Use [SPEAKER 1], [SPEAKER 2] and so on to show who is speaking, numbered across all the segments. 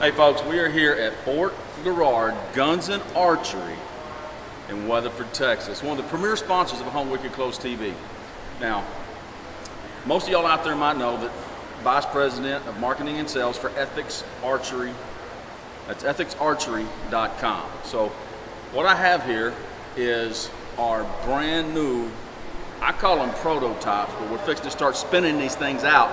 [SPEAKER 1] Hey folks, we are here at Fort Garrard Guns and Archery in Weatherford, Texas. One of the premier sponsors of Home Wicked Close TV. Now, most of y'all out there might know that Vice President of Marketing and Sales for Ethics Archery. That's ethicsarchery.com. So what I have here is our brand new, I call them prototypes, but we're fixing to start spinning these things out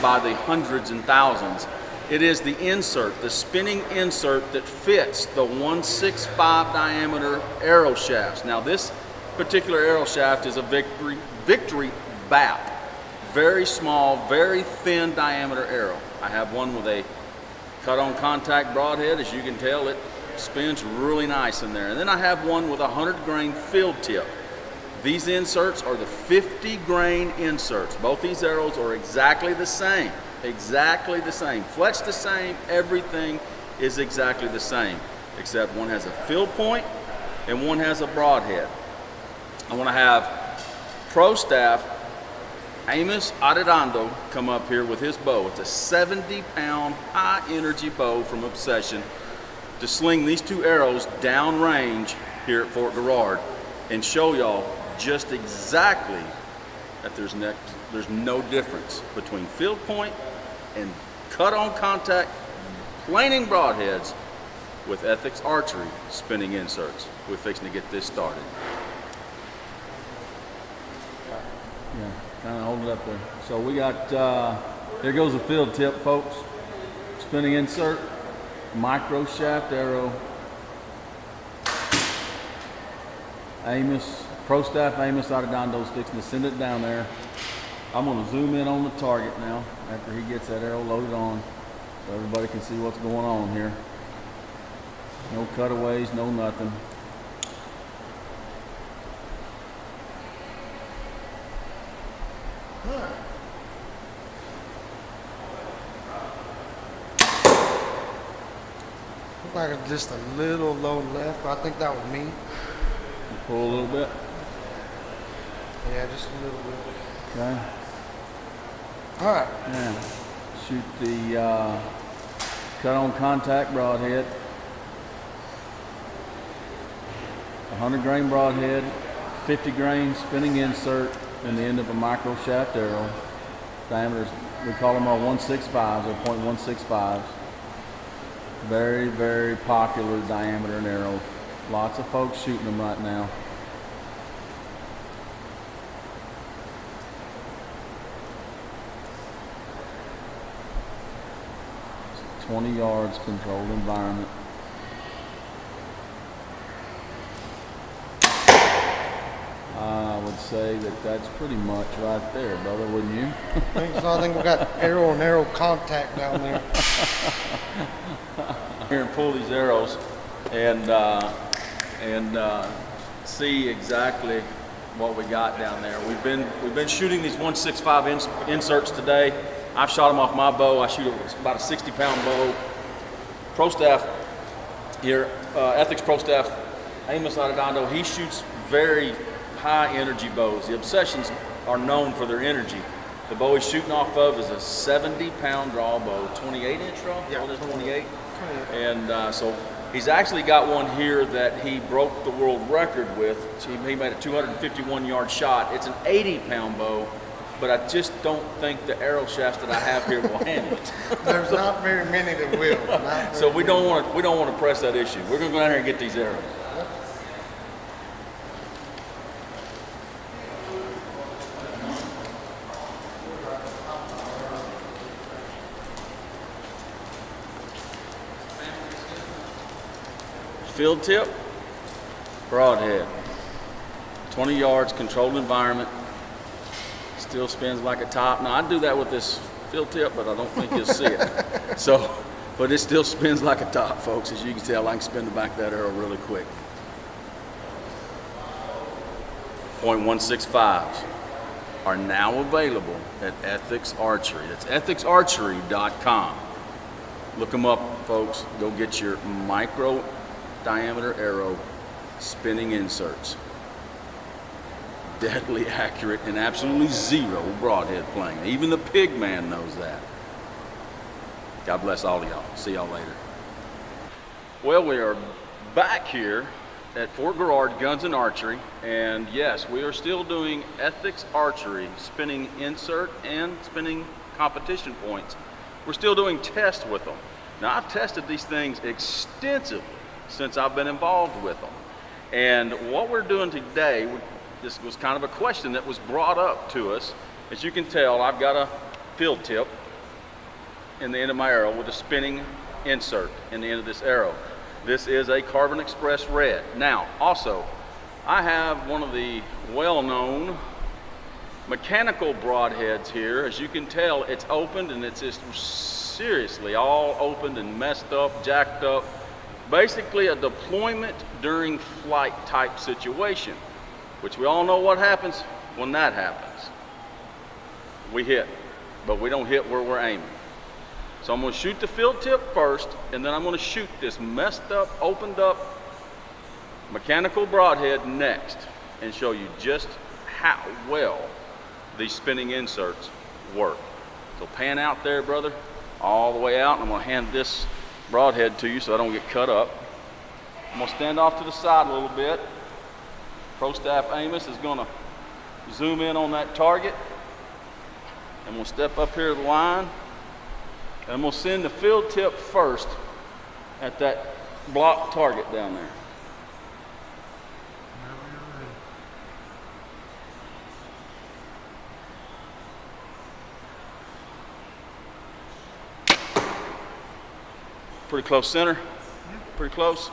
[SPEAKER 1] by the hundreds and thousands. It is the insert, the spinning insert that fits the 165 diameter arrow shafts. Now this particular arrow shaft is a Victory BAP. Very small, very thin diameter arrow. I have one with a cut-on contact broadhead. As you can tell, it spins really nice in there. And then I have one with a 100 grain field tip. These inserts are the 50 grain inserts. Both these arrows are exactly the same. Exactly the same. Fletched the same, everything is exactly the same, except one has a field point and one has a broadhead. I want to have pro staff Amos Arredondo come up here with his bow. It's a 70-pound high energy bow from Obsession to sling these two arrows downrange here at Fort Garrard and show y'all just exactly that there's no difference between field point and cut-on contact planing broadheads with Ethics Archery spinning inserts. We're fixing to get this started.
[SPEAKER 2] Yeah, kind of hold it up there. So we got, there goes the field tip, folks. Spinning insert, micro shaft arrow. Amos, pro staff Amos Arredondo's fixing to send it down there. I'm going to zoom in on the target now after he gets that arrow loaded on so everybody can see what's going on here. No cutaways, no nothing.
[SPEAKER 3] Looked like it's just a little low left, but I think that was me.
[SPEAKER 2] Pull a little bit.
[SPEAKER 3] Yeah, just a little bit.
[SPEAKER 2] Okay.
[SPEAKER 3] All right.
[SPEAKER 2] Now, shoot the cut-on contact broadhead. 100 grain broadhead, 50 grain spinning insert in the end of a micro shaft arrow. Diameters, we call them our 165s or .165s. Very, very popular diameter and arrow. Lots of folks shooting them right now. 20 yards controlled environment. I would say that that's pretty much right there, brother, wouldn't you?
[SPEAKER 3] I think we got arrow and arrow contact down there.
[SPEAKER 1] Here and pull these arrows and see exactly what we got down there. We've been shooting these 165 inserts today. I've shot them off my bow. I shoot about a 60-pound bow. Pro staff here, Ethics Pro staff Amos Arredondo, he shoots very high energy bows. The Obsessions are known for their energy. The bow he's shooting off of is a 70-pound draw bow, 28-inch draw.
[SPEAKER 3] Yeah,
[SPEAKER 1] 28. And so he's actually got one here that he broke the world record with. So he made a 251-yard shot. It's an 80-pound bow, but I just don't think the arrow shafts that I have here will handle it.
[SPEAKER 3] There's not very many that will.
[SPEAKER 1] So we don't want to press that issue. We're going to go out here and get these arrows. Field tip, broadhead, 20 yards, controlled environment, still spins like a top. Now I do that with this field tip, but I don't think you'll see it. So, but it still spins like a top, folks. As you can tell, I can spin the back of that arrow really quick. .165s are now available at Ethics Archery. That's ethicsarchery.com. Look them up, folks. Go get your micro diameter arrow spinning inserts. Deadly accurate and absolutely zero broadhead playing. Even the pig man knows that. God bless all of y'all. See y'all later. Well, we are back here at Fort Garrard Guns and Archery, and yes, we are still doing ethics archery, spinning insert and spinning competition points. We're still doing tests with them. Now, I've tested these things extensively since I've been involved with them. And what we're doing today, this was kind of a question that was brought up to us. As you can tell, I've got a field tip in the end of my arrow with a spinning insert in the end of this arrow. This is a Carbon Express Red. Now, also, I have one of the well-known mechanical broadheads here. As you can tell, it's opened, and it's just seriously all opened and messed up, jacked up. Basically a deployment during flight type situation, which we all know what happens when that happens. We hit, but we don't hit where we're aiming. So I'm going to shoot the field tip first, and then I'm going to shoot this messed up, opened up mechanical broadhead next, and show you just how well these spinning inserts work. So pan out there, brother, all the way out, and I'm going to hand this broadhead to you so I don't get cut up. I'm going to stand off to the side a little bit. Pro Staff Amos is going to zoom in on that target. And we'll step up here to the line. And I'm going to send the field tip first at that blocked target down there. Pretty close center? Pretty close?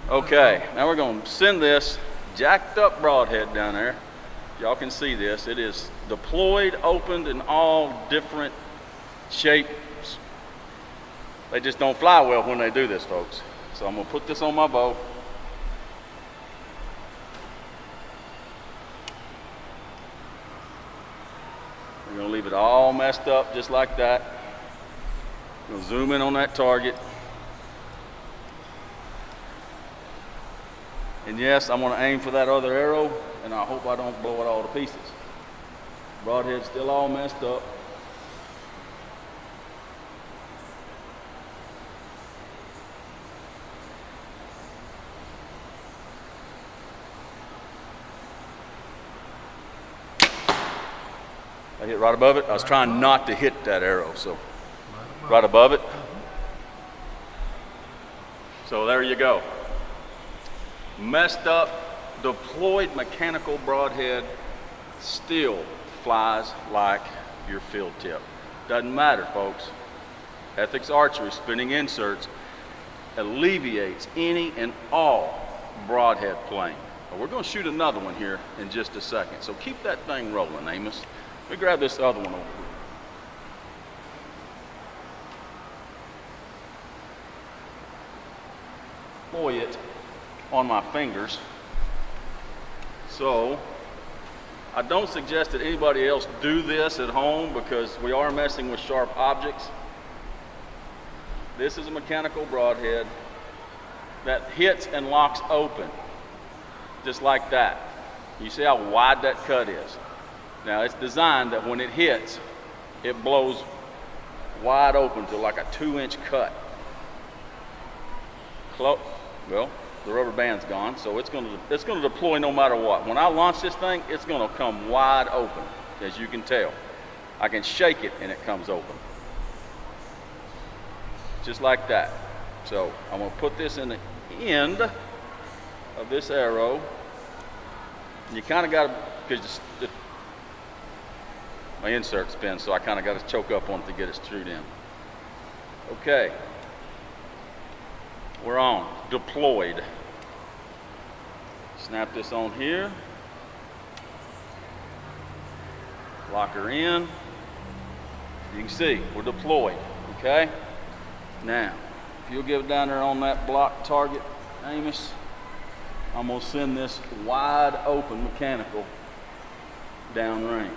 [SPEAKER 1] Okay, now we're going to send this jacked up broadhead down there. Y'all can see this. It is deployed, opened in all different shapes. They just don't fly well when they do this, folks. So I'm going to put this on my bow. We're going to leave it all messed up just like that. We'll zoom in on that target. And yes, I'm going to aim for that other arrow, and I hope I don't blow it all to pieces. Broadhead's still all messed up. I hit right above it. I was trying not to hit that arrow, so right above it. So there you go. Messed up, deployed mechanical broadhead still flies like your field tip. Doesn't matter, folks. Ethics Archery spinning inserts alleviates any and all broadhead playing. But we're going to shoot another one here in just a second. So keep that thing rolling, Amos. Let me grab this other one over here. Deploy it on my fingers. So I don't suggest that anybody else do this at home because we are messing with sharp objects. This is a mechanical broadhead that hits and locks open just like that. You see how wide that cut is? Now it's designed that when it hits, it blows wide open to like a 2-inch cut. Well, the rubber band's gone, so it's going to deploy no matter what. When I launch this thing, it's going to come wide open, as you can tell. I can shake it and it comes open. Just like that. So I'm going to put this in the end of this arrow. And you kind of got to, because my insert spins, so I kind of got to choke up on it to get it screwed in. Okay. We're on. Deployed. Snap this on here. Lock her in. You can see we're deployed. Okay? Now, if you'll get down there on that block target, Amos, I'm going to send this wide open mechanical downrange.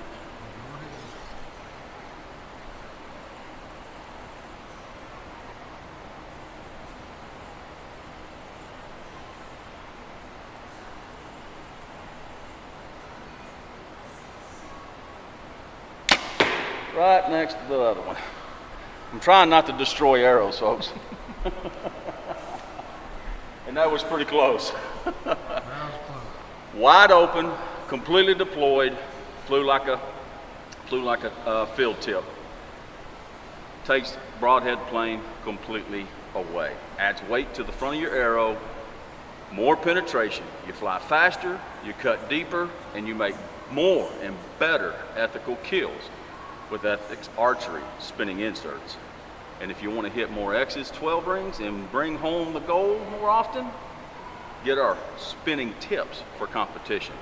[SPEAKER 1] Right next to the other one. I'm trying not to destroy arrows, folks. And that was pretty close. Wide open, completely deployed, flew like a field tip. Takes broadhead plane completely away. Adds weight to the front of your arrow, more penetration. You fly faster, you cut deeper, and you make more and better ethical kills with Ethics Archery spinning inserts. And if you want to hit more X's, 12 rings, and bring home the gold more often, get our spinning tips for competition.